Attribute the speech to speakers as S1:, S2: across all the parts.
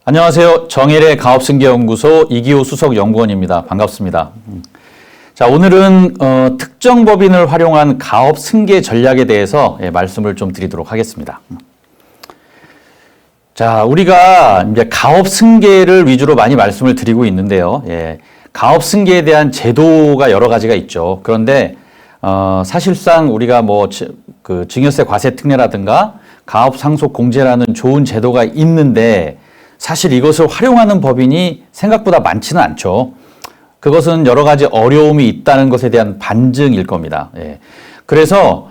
S1: 안녕하세요. 정일의 가업승계연구소 이기호 수석연구원입니다. 반갑습니다. 자, 오늘은 특정 법인을 활용한 가업승계 전략에 대해서 말씀을 좀 드리도록 하겠습니다. 자, 우리가 이제 가업승계를 위주로 많이 말씀을 드리고 있는데요. 가업승계에 대한 제도가 여러 가지가 있죠. 그런데 사실상 우리가 그 증여세 과세특례라든가 가업상속공제라는 좋은 제도가 있는데 사실 이것을 활용하는 법인이 생각보다 많지는 않죠. 그것은 여러 가지 어려움이 있다는 것에 대한 반증일 겁니다. 그래서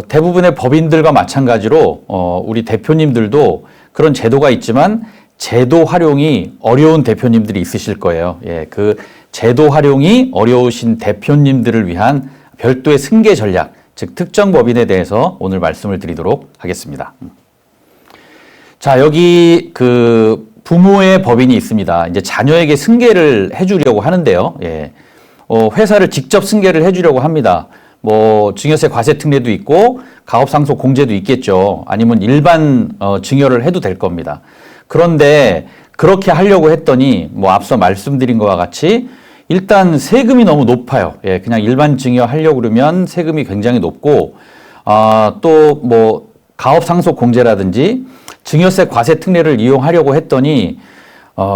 S1: 대부분의 법인들과 마찬가지로 우리 대표님들도 그런 제도가 있지만 제도 활용이 어려운 대표님들이 있으실 거예요. 그 제도 활용이 어려우신 대표님들을 위한 별도의 승계 전략, 즉 특정 법인에 대해서 오늘 말씀을 드리도록 하겠습니다. 자, 여기 그 부모의 법인이 있습니다. 이제 자녀에게 승계를 해주려고 하는데요. 회사를 직접 승계를 해주려고 합니다. 증여세 과세특례도 있고 가업상속공제도 있겠죠. 아니면 일반 증여를 해도 될 겁니다. 그런데 그렇게 하려고 했더니 앞서 말씀드린 것과 같이 일단 세금이 너무 높아요. 그냥 일반 증여하려고 그러면 세금이 굉장히 높고 또 가업상속공제라든지 증여세 과세특례를 이용하려고 했더니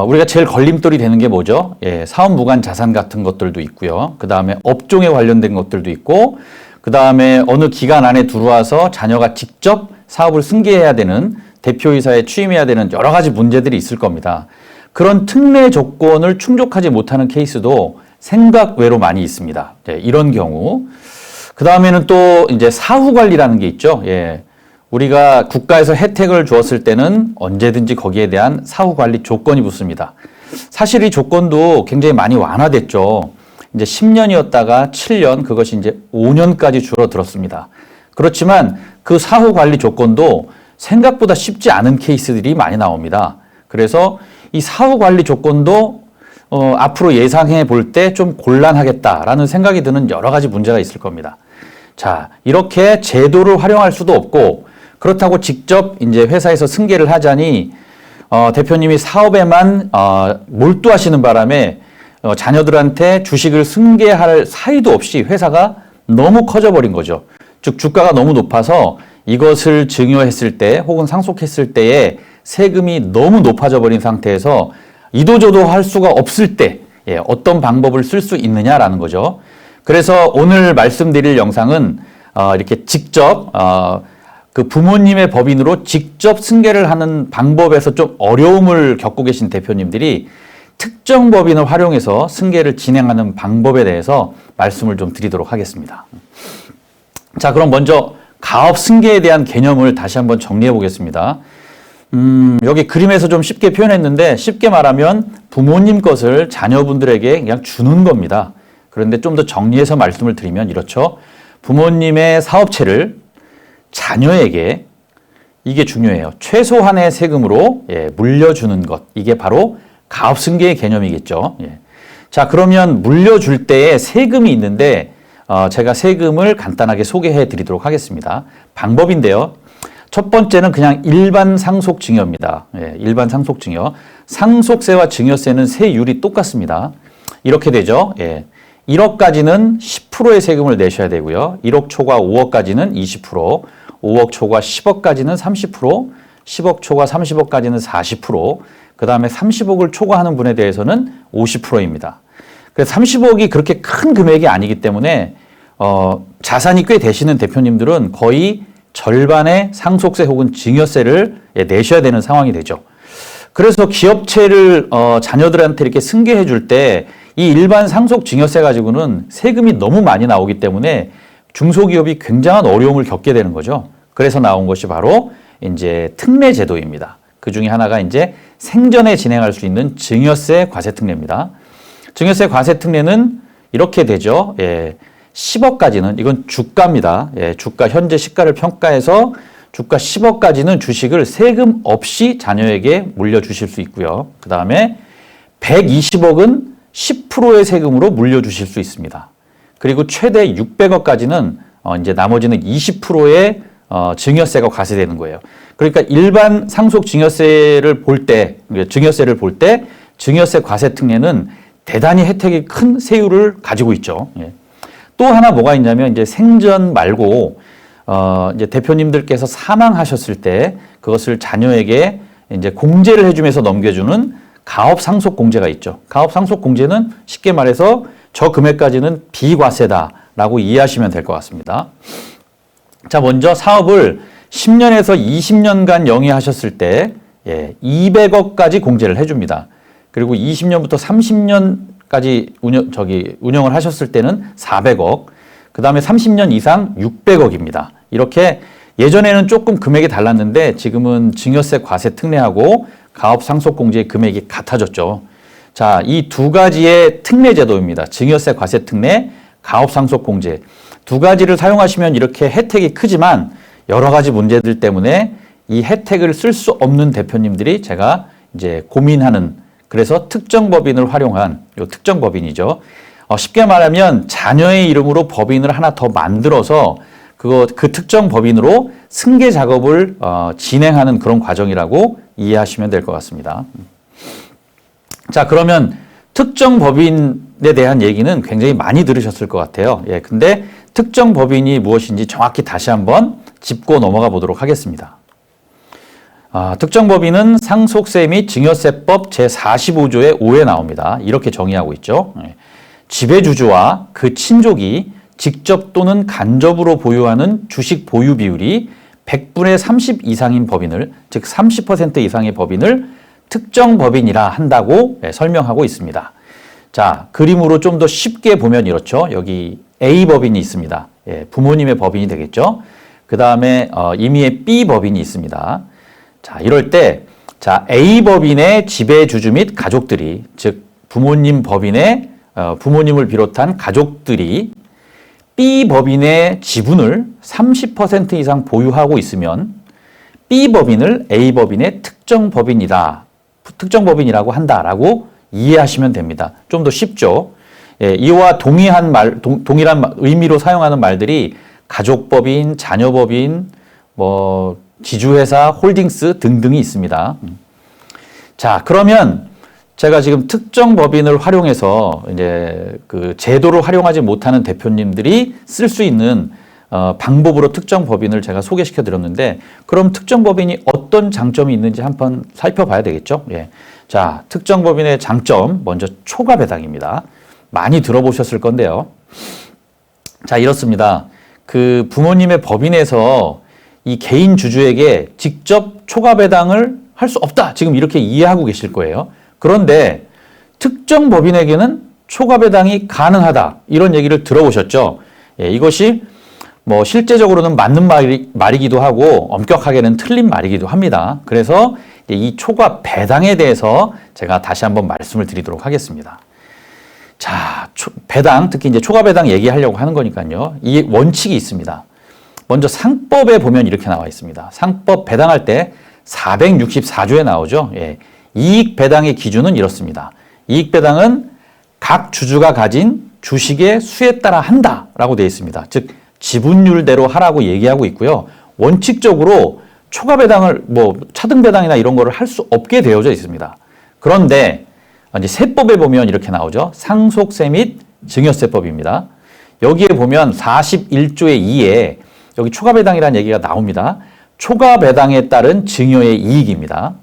S1: 우리가 제일 걸림돌이 되는 게 뭐죠? 사업무관 자산 같은 것들도 있고요. 그 다음에 업종에 관련된 것들도 있고, 그 다음에 어느 기간 안에 들어와서 자녀가 직접 사업을 승계해야 되는 대표이사에 취임해야 되는 여러 가지 문제들이 있을 겁니다. 그런 특례 조건을 충족하지 못하는 케이스도 생각 외로 많이 있습니다. 이런 경우. 그 다음에는 또 이제 사후관리라는 게 있죠. 우리가 국가에서 혜택을 주었을 때는 언제든지 거기에 대한 사후관리 조건이 붙습니다. 사실 이 조건도 굉장히 많이 완화됐죠. 이제 10년이었다가 7년, 그것이 이제 5년까지 줄어들었습니다. 그렇지만 그 사후관리 조건도 생각보다 쉽지 않은 케이스들이 많이 나옵니다. 그래서 이 사후관리 조건도 앞으로 예상해 볼 때 좀 곤란하겠다라는 생각이 드는 여러 가지 문제가 있을 겁니다. 자, 이렇게 제도를 활용할 수도 없고 그렇다고 직접 이제 회사에서 승계를 하자니 대표님이 사업에만 몰두하시는 바람에 자녀들한테 주식을 승계할 사이도 없이 회사가 너무 커져버린 거죠. 즉 주가가 너무 높아서 이것을 증여했을 때 혹은 상속했을 때에 세금이 너무 높아져 버린 상태에서 이도저도 할 수가 없을 때 어떤 방법을 쓸 수 있느냐라는 거죠. 그래서 오늘 말씀드릴 영상은 이렇게 직접 그 부모님의 법인으로 직접 승계를 하는 방법에서 좀 어려움을 겪고 계신 대표님들이 특정 법인을 활용해서 승계를 진행하는 방법에 대해서 말씀을 좀 드리도록 하겠습니다. 자, 그럼 먼저 가업 승계에 대한 개념을 다시 한번 정리해 보겠습니다. 여기 그림에서 좀 쉽게 표현했는데 쉽게 말하면 부모님 것을 자녀분들에게 그냥 주는 겁니다. 그런데 좀 더 정리해서 말씀을 드리면 이렇죠. 부모님의 사업체를 자녀에게, 이게 중요해요. 최소한의 세금으로 물려주는 것. 이게 바로 가업승계의 개념이겠죠. 자, 그러면 물려줄 때에 세금이 있는데 제가 세금을 간단하게 소개해 드리도록 하겠습니다. 방법인데요. 첫 번째는 그냥 일반 상속증여입니다. 일반 상속증여. 상속세와 증여세는 세율이 똑같습니다. 이렇게 되죠. 1억까지는 10%의 세금을 내셔야 되고요. 1억 초과 5억까지는 20%, 5억 초과 10억까지는 30%, 10억 초과 30억까지는 40%, 그 다음에 30억을 초과하는 분에 대해서는 50%입니다. 그래서 30억이 그렇게 큰 금액이 아니기 때문에 자산이 꽤 되시는 대표님들은 거의 절반의 상속세 혹은 증여세를 내셔야 되는 상황이 되죠. 그래서 기업체를 자녀들한테 이렇게 승계해 줄 때 이 일반 상속 증여세 가지고는 세금이 너무 많이 나오기 때문에 중소기업이 굉장한 어려움을 겪게 되는 거죠. 그래서 나온 것이 바로 이제 특례 제도입니다. 그 중에 하나가 이제 생전에 진행할 수 있는 증여세 과세특례입니다. 증여세 과세특례는 이렇게 되죠. 10억까지는 이건 주가입니다. 주가 현재 시가를 평가해서 주가 10억까지는 주식을 세금 없이 자녀에게 물려주실 수 있고요. 그 다음에 120억은 10%의 세금으로 물려주실 수 있습니다. 그리고 최대 600억까지는 이제 나머지는 20%의 증여세가 과세되는 거예요. 그러니까 일반 상속 증여세를 볼 때, 증여세 과세 특례는 대단히 혜택이 큰 세율을 가지고 있죠. 예. 또 하나 뭐가 있냐면 이제 생전 말고 이제 대표님들께서 사망하셨을 때 그것을 자녀에게 이제 공제를 해주면서 넘겨주는 가업 상속 공제가 있죠. 가업 상속 공제는 쉽게 말해서 저 금액까지는 비과세다라고 이해하시면 될 것 같습니다. 자, 먼저 사업을 10년에서 20년간 영위하셨을 때 200억까지 공제를 해줍니다. 그리고 20년부터 30년까지 운영을 하셨을 때는 400억, 그 다음에 30년 이상 600억입니다. 이렇게 예전에는 조금 금액이 달랐는데 지금은 증여세 과세 특례하고 가업 상속 공제의 금액이 같아졌죠. 자, 이 두 가지의 특례 제도입니다. 증여세 과세 특례, 가업 상속 공제. 두 가지를 사용하시면 이렇게 혜택이 크지만 여러 가지 문제들 때문에 이 혜택을 쓸 수 없는 대표님들이 제가 이제 고민하는, 그래서 특정 법인을 활용한 요 특정 법인이죠. 쉽게 말하면 자녀의 이름으로 법인을 하나 더 만들어서 그 특정 법인으로 승계 작업을 진행하는 그런 과정이라고 이해하시면 될 것 같습니다. 자, 그러면 특정 법인에 대한 얘기는 굉장히 많이 들으셨을 것 같아요. 예, 근데 특정 법인이 무엇인지 정확히 다시 한번 짚고 넘어가 보도록 하겠습니다. 특정 법인은 상속세 및 증여세법 제45조의 5에 나옵니다. 이렇게 정의하고 있죠. 지배주주와 그 친족이 직접 또는 간접으로 보유하는 주식 보유 비율이 100분의 30 이상인 법인을, 즉 30% 이상의 법인을 특정 법인이라 한다고 설명하고 있습니다. 자, 그림으로 좀 더 쉽게 보면 이렇죠. 여기 A 법인이 있습니다. 부모님의 법인이 되겠죠. 그 다음에 임의의 B 법인이 있습니다. 자, 이럴 때, 자, A 법인의 지배주주 및 가족들이, 즉 부모님 법인의 부모님을 비롯한 가족들이 B 법인의 지분을 30% 이상 보유하고 있으면 B 법인을 A 법인의 특정 법인이라고 한다라고 이해하시면 됩니다. 좀 더 쉽죠. 이와 동일한 의미로 사용하는 말들이 가족법인, 자녀법인, 지주회사, 홀딩스 등등이 있습니다. 자, 그러면 제가 지금 특정 법인을 활용해서 이제 그 제도를 활용하지 못하는 대표님들이 쓸 수 있는 방법으로 특정 법인을 제가 소개시켜 드렸는데, 그럼 특정 법인이 어떤 장점이 있는지 한번 살펴봐야 되겠죠. 예. 자, 특정 법인의 장점, 먼저 초과 배당입니다. 많이 들어보셨을 건데요. 자, 이렇습니다. 그 부모님의 법인에서 이 개인 주주에게 직접 초과 배당을 할 수 없다. 지금 이렇게 이해하고 계실 거예요. 그런데 특정 법인에게는 초과 배당이 가능하다. 이런 얘기를 들어보셨죠? 예, 이것이 실제적으로는 맞는 말이기도 하고 엄격하게는 틀린 말이기도 합니다. 그래서 이 초과 배당에 대해서 제가 다시 한번 말씀을 드리도록 하겠습니다. 자, 배당, 특히 이제 초과 배당 얘기하려고 하는 거니까요. 이 원칙이 있습니다. 먼저 상법에 보면 이렇게 나와 있습니다. 상법 배당할 때 464조에 나오죠. 예. 이익 배당의 기준은 이렇습니다. 이익 배당은 각 주주가 가진 주식의 수에 따라 한다라고 되어 있습니다. 즉 지분율대로 하라고 얘기하고 있고요. 원칙적으로 초과 배당을 차등 배당이나 이런 거를 할 수 없게 되어져 있습니다. 그런데 이제 세법에 보면 이렇게 나오죠. 상속세 및 증여세법입니다. 여기에 보면 41조의 2에 여기 초과 배당이라는 얘기가 나옵니다. 초과 배당에 따른 증여의 이익입니다.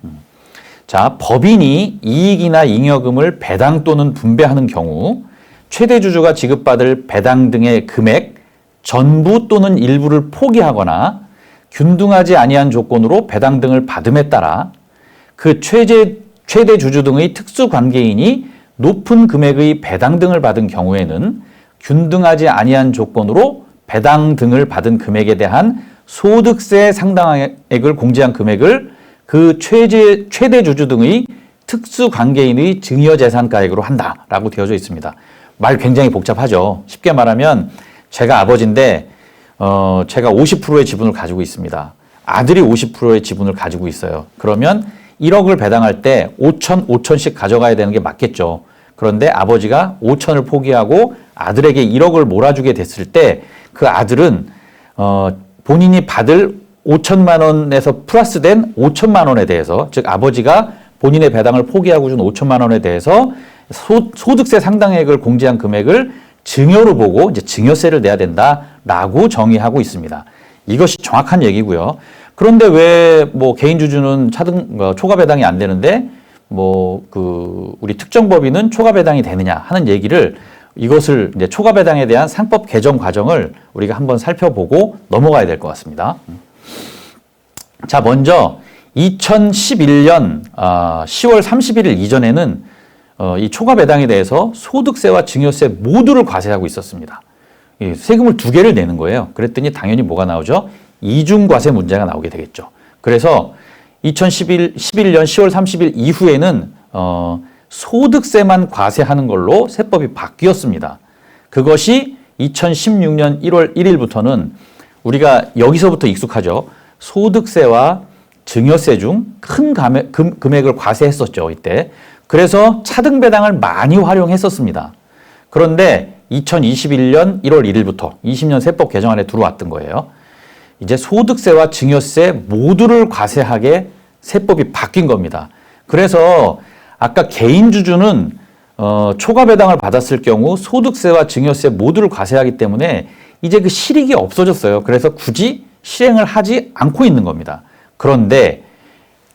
S1: 자, 법인이 이익이나 잉여금을 배당 또는 분배하는 경우 최대 주주가 지급받을 배당 등의 금액 전부 또는 일부를 포기하거나 균등하지 아니한 조건으로 배당 등을 받음에 따라 그 최대 주주 등의 특수관계인이 높은 금액의 배당 등을 받은 경우에는 균등하지 아니한 조건으로 배당 등을 받은 금액에 대한 소득세 상당액을 공제한 금액을 그 최대 주주 등의 특수관계인의 증여재산가액으로 한다라고 되어져 있습니다. 말 굉장히 복잡하죠. 쉽게 말하면 제가 아버지인데 제가 50%의 지분을 가지고 있습니다. 아들이 50%의 지분을 가지고 있어요. 그러면 1억을 배당할 때 5천씩 가져가야 되는 게 맞겠죠. 그런데 아버지가 5천을 포기하고 아들에게 1억을 몰아주게 됐을 때 그 아들은 본인이 받을 5천만 원에서 플러스된 5천만 원에 대해서, 즉 아버지가 본인의 배당을 포기하고 준 5천만 원에 대해서 소득세 상당액을 공제한 금액을 증여로 보고 이제 증여세를 내야 된다라고 정의하고 있습니다. 이것이 정확한 얘기고요. 그런데 왜 뭐 개인 주주는 초과 배당이 안 되는데 우리 특정법인은 초과 배당이 되느냐 하는 얘기를, 이것을 이제 초과 배당에 대한 상법 개정 과정을 우리가 한번 살펴보고 넘어가야 될 것 같습니다. 자, 먼저 2011년 10월 31일 이전에는 이 초과 배당에 대해서 소득세와 증여세 모두를 과세하고 있었습니다. 세금을 두 개를 내는 거예요. 그랬더니 당연히 뭐가 나오죠? 이중과세 문제가 나오게 되겠죠. 그래서 2011년 10월 30일 이후에는 소득세만 과세하는 걸로 세법이 바뀌었습니다. 그것이 2016년 1월 1일부터는 우리가 여기서부터 익숙하죠. 소득세와 증여세 중 큰 금액을 과세했었죠, 이때. 그래서 차등 배당을 많이 활용했었습니다. 그런데 2021년 1월 1일부터 20년 세법 개정안에 들어왔던 거예요. 이제 소득세와 증여세 모두를 과세하게 세법이 바뀐 겁니다. 그래서 아까 개인 주주는 초과 배당을 받았을 경우 소득세와 증여세 모두를 과세하기 때문에 이제 그 실익이 없어졌어요. 그래서 굳이 실행을 하지 않고 있는 겁니다. 그런데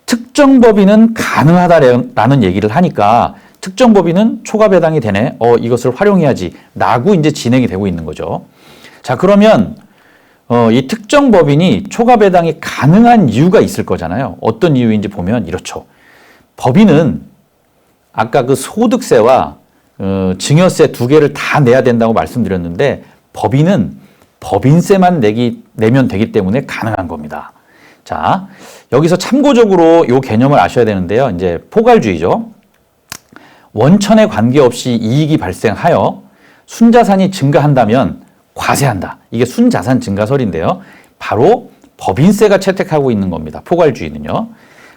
S1: 특정 법인은 가능하다라는 얘기를 하니까 특정 법인은 초과 배당이 되네. 이것을 활용해야지. 라고 이제 진행이 되고 있는 거죠. 자, 그러면 이 특정 법인이 초과 배당이 가능한 이유가 있을 거잖아요. 어떤 이유인지 보면 이렇죠. 법인은 아까 그 소득세와 증여세 두 개를 다 내야 된다고 말씀드렸는데, 법인은 법인세만 내면 되기 때문에 가능한 겁니다. 자, 여기서 참고적으로 이 개념을 아셔야 되는데요. 이제 포괄주의죠. 원천에 관계없이 이익이 발생하여 순자산이 증가한다면 과세한다. 이게 순자산 증가설인데요. 바로 법인세가 채택하고 있는 겁니다. 포괄주의는요.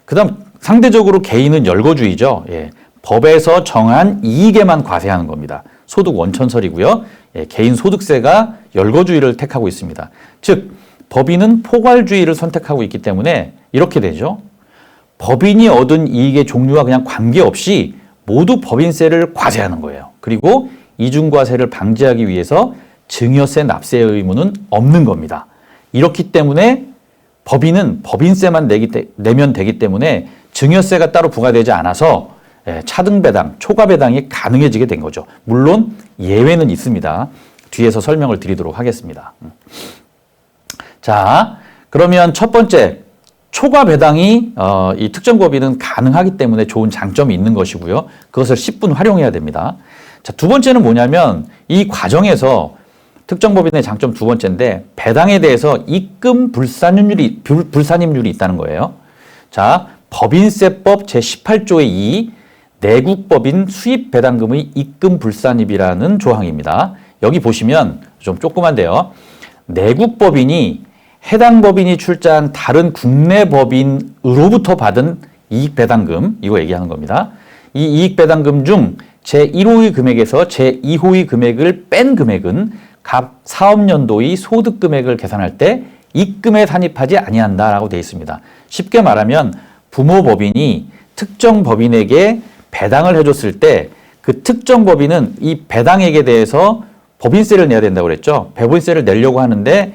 S1: 그 다음 상대적으로 개인은 열거주의죠. 예, 법에서 정한 이익에만 과세하는 겁니다. 소득 원천설이고요. 예, 개인 소득세가 열거주의를 택하고 있습니다. 즉 법인은 포괄주의를 선택하고 있기 때문에 이렇게 되죠. 법인이 얻은 이익의 종류와 그냥 관계없이 모두 법인세를 과세하는 거예요. 그리고 이중과세를 방지하기 위해서 증여세 납세의 의무는 없는 겁니다. 이렇기 때문에 법인은 법인세만 내면 되기 때문에 증여세가 따로 부과되지 않아서 차등배당, 초과배당이 가능해지게 된 거죠. 물론 예외는 있습니다. 뒤에서 설명을 드리도록 하겠습니다. 자, 그러면 첫 번째, 초과배당이 이 특정법인은 가능하기 때문에 좋은 장점이 있는 것이고요. 그것을 10분 활용해야 됩니다. 자, 두 번째는 뭐냐면 이 과정에서 특정법인의 장점 두 번째인데, 배당에 대해서 입금 불산입률이 있다는 거예요. 자, 법인세법 제18조의 2 내국법인 수입배당금의 입금 불산입이라는 조항입니다. 여기 보시면 좀 조그만데요. 내국법인이 해당 법인이 출자한 다른 국내 법인으로부터 받은 이익배당금, 이거 얘기하는 겁니다. 이 이익배당금 중 제1호의 금액에서 제2호의 금액을 뺀 금액은 각 사업연도의 소득금액을 계산할 때 입금에 산입하지 아니한다라고 되어 있습니다. 쉽게 말하면 부모법인이 특정 법인에게 배당을 해줬을 때 그 특정 법인은 이 배당액에 대해서 법인세를 내야 된다고 그랬죠. 법인세를 내려고 하는데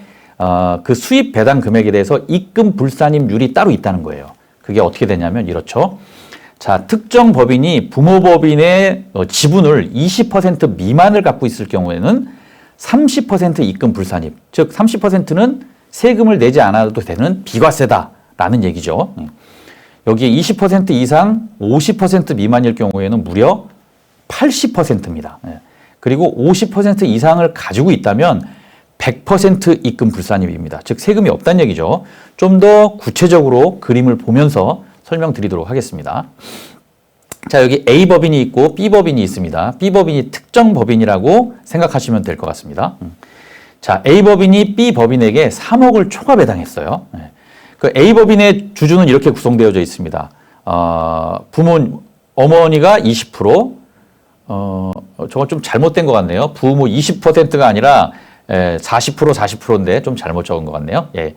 S1: 그 수입 배당 금액에 대해서 입금 불산입률이 따로 있다는 거예요. 그게 어떻게 되냐면 이렇죠. 자, 특정 법인이 부모법인의 지분을 20% 미만을 갖고 있을 경우에는 30% 입금 불산입, 즉 30%는 세금을 내지 않아도 되는 비과세다라는 얘기죠. 여기에 20% 이상 50% 미만일 경우에는 무려 80%입니다. 그리고 50% 이상을 가지고 있다면 100% 입금 불산입입니다. 즉 세금이 없다는 얘기죠. 좀 더 구체적으로 그림을 보면서 설명드리도록 하겠습니다. 자, 여기 A법인이 있고 B법인이 있습니다. B법인이 특정 법인이라고 생각하시면 될 것 같습니다. 자, A법인이 B법인에게 3억을 초과 배당했어요. 그 A법인의 주주는 이렇게 구성되어져 있습니다. 어머니가 20%, 저건 좀 잘못된 것 같네요. 부모 20%가 아니라 40% 40%인데 좀 잘못 적은 것 같네요. 예.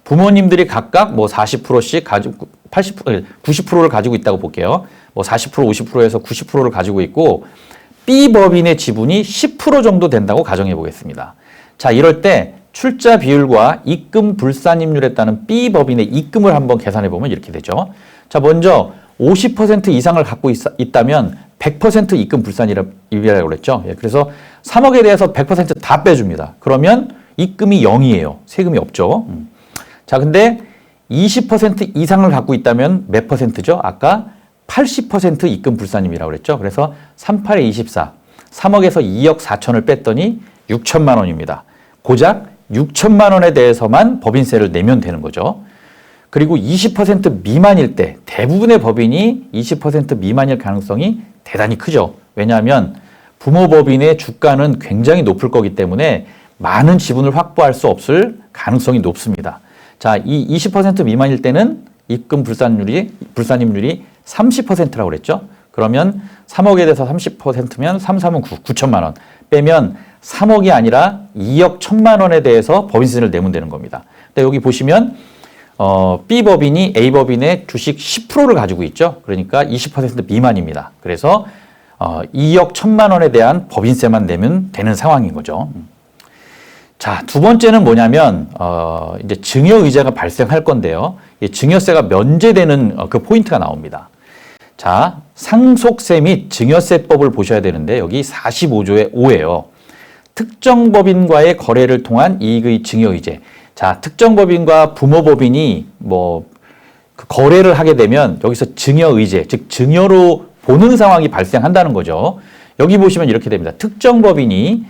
S1: 부모님들이 각각 뭐 40%씩 가지고 90%를 가지고 있다고 볼게요. 뭐 40% 50%에서 90%를 가지고 있고 B 법인의 지분이 10% 정도 된다고 가정해 보겠습니다. 자, 이럴 때 출자 비율과 입금 불산임률에 따른 B 법인의 입금을 한번 계산해 보면 이렇게 되죠. 자, 먼저 50% 이상을 갖고 있다면 100% 입금 불산이라고 그랬죠. 예, 그래서 3억에 대해서 100% 다 빼줍니다. 그러면 입금이 0이에요. 세금이 없죠. 자, 근데 20% 이상을 갖고 있다면 몇 퍼센트죠? 아까 80% 입금 불산임이라고 그랬죠. 그래서 38에 24, 3억에서 2억 4천을 뺐더니 6천만 원입니다. 고작 6천만 원에 대해서만 법인세를 내면 되는 거죠. 그리고 20% 미만일 때 대부분의 법인이 20% 미만일 가능성이 대단히 크죠. 왜냐하면 부모 법인의 주가는 굉장히 높을 거기 때문에 많은 지분을 확보할 수 없을 가능성이 높습니다. 자, 이 20% 미만일 때는 입금 불산임률이 30%라고 그랬죠. 그러면 3억에 대해서 30%면 3, 9, 9천만 원 빼면 3억이 아니라 2억 1천만 원에 대해서 법인세를 내면 되는 겁니다. 근데 여기 보시면 B 법인이 A 법인의 주식 10%를 가지고 있죠. 그러니까 20% 미만입니다. 그래서 2억 1천만 원에 대한 법인세만 내면 되는 상황인 거죠. 자, 두 번째는 뭐냐면 이제 증여의제가 발생할 건데요. 이 증여세가 면제되는 그 포인트가 나옵니다. 자, 상속세 및 증여세법을 보셔야 되는데 여기 45조의 5예요. 특정 법인과의 거래를 통한 이익의 증여의제. 자, 특정 법인과 부모 법인이 그 거래를 하게 되면 여기서 증여의제, 즉 증여로 보는 상황이 발생한다는 거죠. 여기 보시면 이렇게 됩니다. 특정 법인이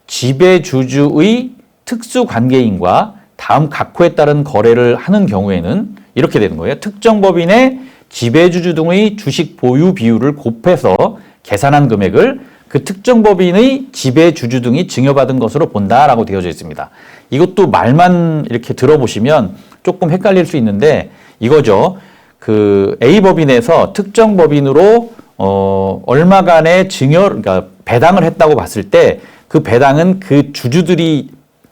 S1: 지배주주의 특수관계인과 다음 각호에 따른 거래를 하는 경우에는 이렇게 되는 거예요. 특정 법인의 지배주주 등의 주식 보유 비율을 곱해서 계산한 금액을 그 특정 법인의 지배주주 등이 증여받은 것으로 본다라고 되어져 있습니다. 이것도 말만 이렇게 들어보시면 조금 헷갈릴 수 있는데 이거죠. 그 A법인에서 특정 법인으로 얼마간의 그러니까 배당을 했다고 봤을 때 그 배당은 그 주주들이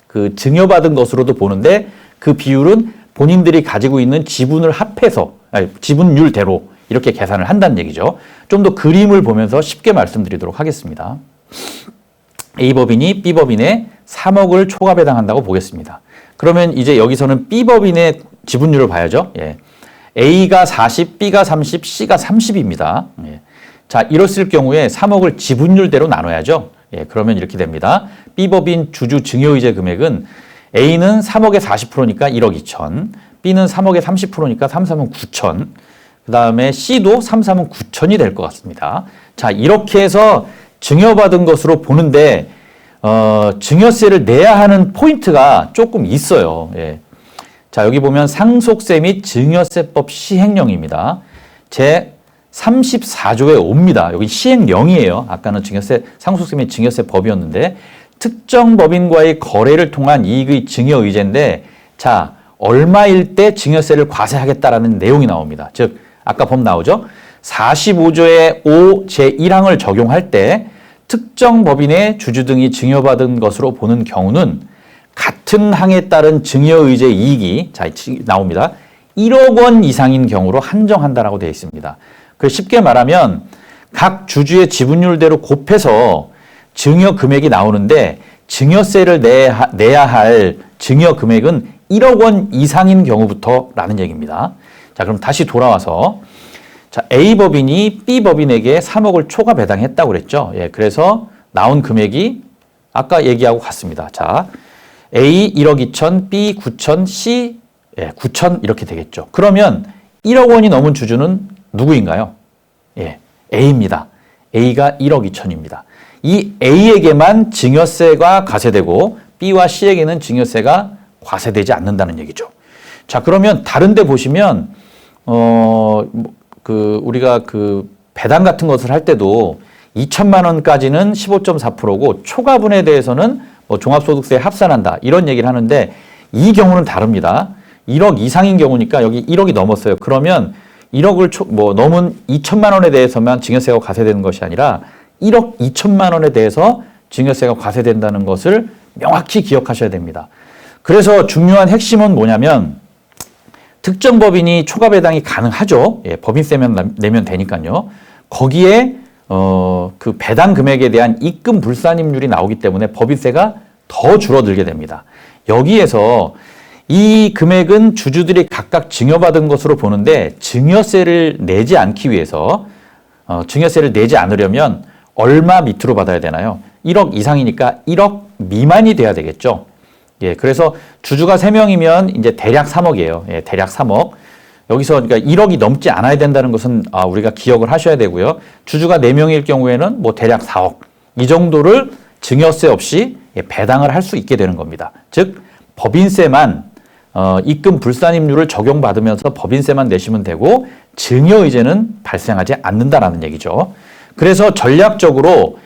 S1: 그 증여받은 것으로도 보는데 그 비율은 본인들이 가지고 있는 지분을 합해서 지분율대로 이렇게 계산을 한다는 얘기죠. 좀 더 그림을 보면서 쉽게 말씀드리도록 하겠습니다. A법인이 B법인에 3억을 초과 배당한다고 보겠습니다. 그러면 이제 여기서는 B법인의 지분율을 봐야죠. 예. A가 40, B가 30, C가 30입니다. 예. 자, 이랬을 경우에 3억을 지분율대로 나눠야죠. 예, 그러면 이렇게 됩니다. B법인 주주 증여의제 금액은 A는 3억에 40%니까 1억 2천, B는 3억에 30%니까 3, 3은 9천, 그 다음에 C도 3, 3은 9천이 될 것 같습니다. 자, 이렇게 해서 증여받은 것으로 보는데 증여세를 내야 하는 포인트가 조금 있어요. 예. 자, 여기 보면 상속세 및 증여세법 시행령입니다. 제 34조에 5입니다. 여기 시행령이에요. 아까는 상속세 및 증여세법이었는데 특정 법인과의 거래를 통한 이익의 증여의제인데 자, 얼마일 때 증여세를 과세하겠다라는 내용이 나옵니다. 즉, 아까 보면 나오죠. 45조의 5 제1항을 적용할 때 특정 법인의 주주 등이 증여받은 것으로 보는 경우는 같은 항에 따른 증여의제 이익이 자, 나옵니다. 1억 원 이상인 경우로 한정한다라고 되어 있습니다. 그래서 쉽게 말하면 각 주주의 지분율대로 곱해서 증여 금액이 나오는데 증여세를 내야 할 증여 금액은 1억 원 이상인 경우부터라는 얘기입니다. 자, 그럼 다시 돌아와서 자, A법인이 B법인에게 3억을 초과 배당했다고 그랬죠. 예, 그래서 나온 금액이 아까 얘기하고 같습니다. 자, A 1억 2천, B 9천, C 9천 이렇게 되겠죠. 그러면 1억 원이 넘은 주주는 누구인가요? 예, A입니다. A가 1억 2천입니다. 이 A에게만 증여세가 과세되고 B와 C에게는 증여세가 과세되지 않는다는 얘기죠. 자, 그러면 다른 데 보시면 우리가 그 배당 같은 것을 할 때도 2천만 원까지는 15.4%고 초과분에 대해서는 종합소득세에 합산한다. 이런 얘기를 하는데 이 경우는 다릅니다. 1억 이상인 경우니까 여기 1억이 넘었어요. 그러면 1억을 넘은 2천만 원에 대해서만 증여세가 과세되는 것이 아니라 1억 2천만 원에 대해서 증여세가 과세된다는 것을 명확히 기억하셔야 됩니다. 그래서 중요한 핵심은 뭐냐면 특정 법인이 초과 배당이 가능하죠. 예, 법인세만 내면 되니까요. 거기에 그 배당 금액에 대한 입금 불산임률이 나오기 때문에 법인세가 더 줄어들게 됩니다. 여기에서 이 금액은 주주들이 각각 증여받은 것으로 보는데 증여세를 내지 않기 위해서 증여세를 내지 않으려면 얼마 밑으로 받아야 되나요? 1억 이상이니까 1억 미만이 돼야 되겠죠. 예, 그래서 주주가 3명이면 이제 대략 3억이에요. 예, 대략 3억. 여기서 그러니까 1억이 넘지 않아야 된다는 것은 우리가 기억을 하셔야 되고요. 주주가 4명일 경우에는 뭐 대략 4억. 이 정도를 증여세 없이 배당을 할 수 있게 되는 겁니다. 즉 법인세만 입금 불산임률을 적용받으면서 법인세만 내시면 되고 증여의제는 발생하지 않는다라는 얘기죠. 그래서 전략적으로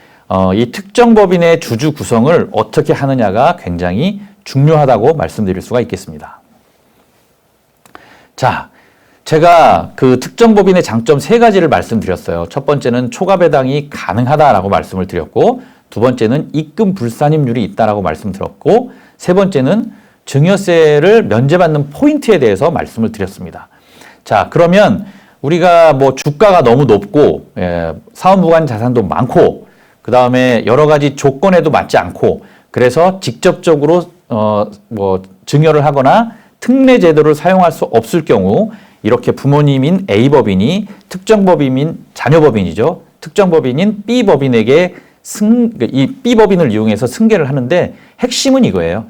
S1: 이 특정 법인의 주주 구성을 어떻게 하느냐가 굉장히 중요하다고 말씀드릴 수가 있겠습니다. 자, 제가 그 특정 법인의 장점 3가지를 말씀드렸어요. 첫 번째는 초과 배당이 가능하다라고 말씀을 드렸고, 두 번째는 입금 불산임률이 있다라고 말씀드렸고, 세 번째는 증여세를 면제받는 포인트에 대해서 말씀을 드렸습니다. 자, 그러면 우리가 뭐 주가가 너무 높고 사업무관 자산도 많고 그 다음에 여러 가지 조건에도 맞지 않고 그래서 직접적으로 뭐 증여를 하거나 특례 제도를 사용할 수 없을 경우 이렇게 부모님인 A법인이 특정 법인인 자녀법인이죠. 특정 법인인 B법인에게 이 B법인을 이용해서 승계를 하는데 핵심은 이거예요.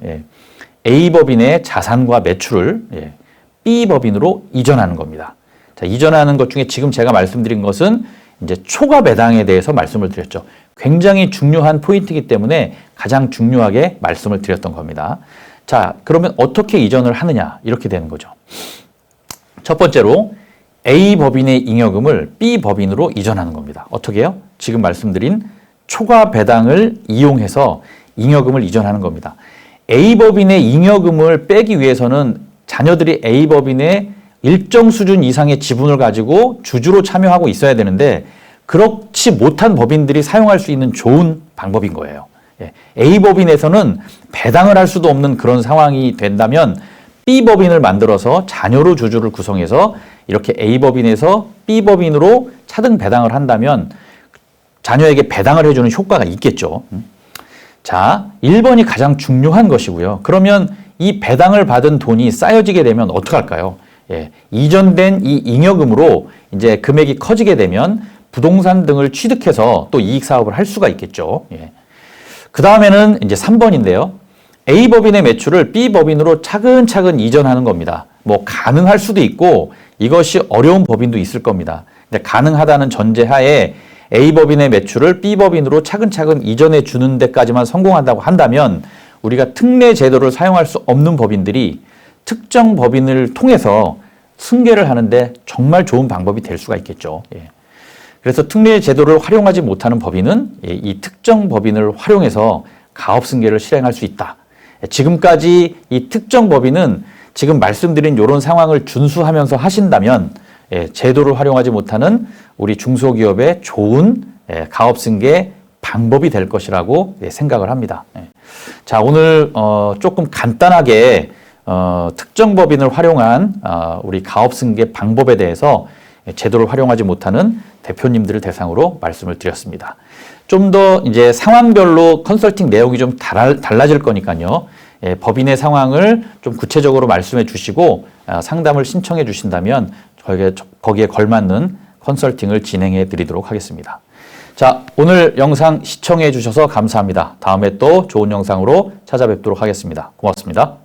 S1: A법인의 자산과 매출을 B법인으로 이전하는 겁니다. 자, 이전하는 것 중에 지금 제가 말씀드린 것은 이제 초과 배당에 대해서 말씀을 드렸죠. 굉장히 중요한 포인트이기 때문에 가장 중요하게 말씀을 드렸던 겁니다. 자, 그러면 어떻게 이전을 하느냐 이렇게 되는 거죠. 첫 번째로 A법인의 잉여금을 B법인으로 이전하는 겁니다. 어떻게 해요? 지금 말씀드린 초과 배당을 이용해서 잉여금을 이전하는 겁니다. A법인의 잉여금을 빼기 위해서는 자녀들이 A법인의 일정 수준 이상의 지분을 가지고 주주로 참여하고 있어야 되는데 그렇지 못한 법인들이 사용할 수 있는 좋은 방법인 거예요. A법인에서는 배당을 할 수도 없는 그런 상황이 된다면 B법인을 만들어서 자녀로 주주를 구성해서 이렇게 A법인에서 B법인으로 차등 배당을 한다면 자녀에게 배당을 해주는 효과가 있겠죠. 자, 1번이 가장 중요한 것이고요. 그러면 이 배당을 받은 돈이 쌓여지게 되면 어떡할까요? 이전된 이 잉여금으로 이제 금액이 커지게 되면 부동산 등을 취득해서 또 이익 사업을 할 수가 있겠죠. 그 다음에는 이제 3번인데요. A법인의 매출을 B법인으로 차근차근 이전하는 겁니다. 뭐 가능할 수도 있고 이것이 어려운 법인도 있을 겁니다. 근데 가능하다는 전제하에 A법인의 매출을 B법인으로 차근차근 이전해 주는 데까지만 성공한다고 한다면 우리가 특례 제도를 사용할 수 없는 법인들이 특정 법인을 통해서 승계를 하는데 정말 좋은 방법이 될 수가 있겠죠. 그래서 특례 제도를 활용하지 못하는 법인은 이 특정 법인을 활용해서 가업 승계를 실행할 수 있다. 지금까지 이 특정 법인은 지금 말씀드린 이런 상황을 준수하면서 하신다면 제도를 활용하지 못하는 우리 중소기업의 좋은 가업 승계 방법이 될 것이라고 생각을 합니다. 자, 오늘 조금 간단하게 특정 법인을 활용한 우리 가업 승계 방법에 대해서 제도를 활용하지 못하는 대표님들을 대상으로 말씀을 드렸습니다. 좀 더 이제 상황별로 컨설팅 내용이 좀 달라질 거니까요. 법인의 상황을 좀 구체적으로 말씀해 주시고 상담을 신청해 주신다면 거기에 걸맞는 컨설팅을 진행해 드리도록 하겠습니다. 자, 오늘 영상 시청해 주셔서 감사합니다. 다음에 또 좋은 영상으로 찾아뵙도록 하겠습니다. 고맙습니다.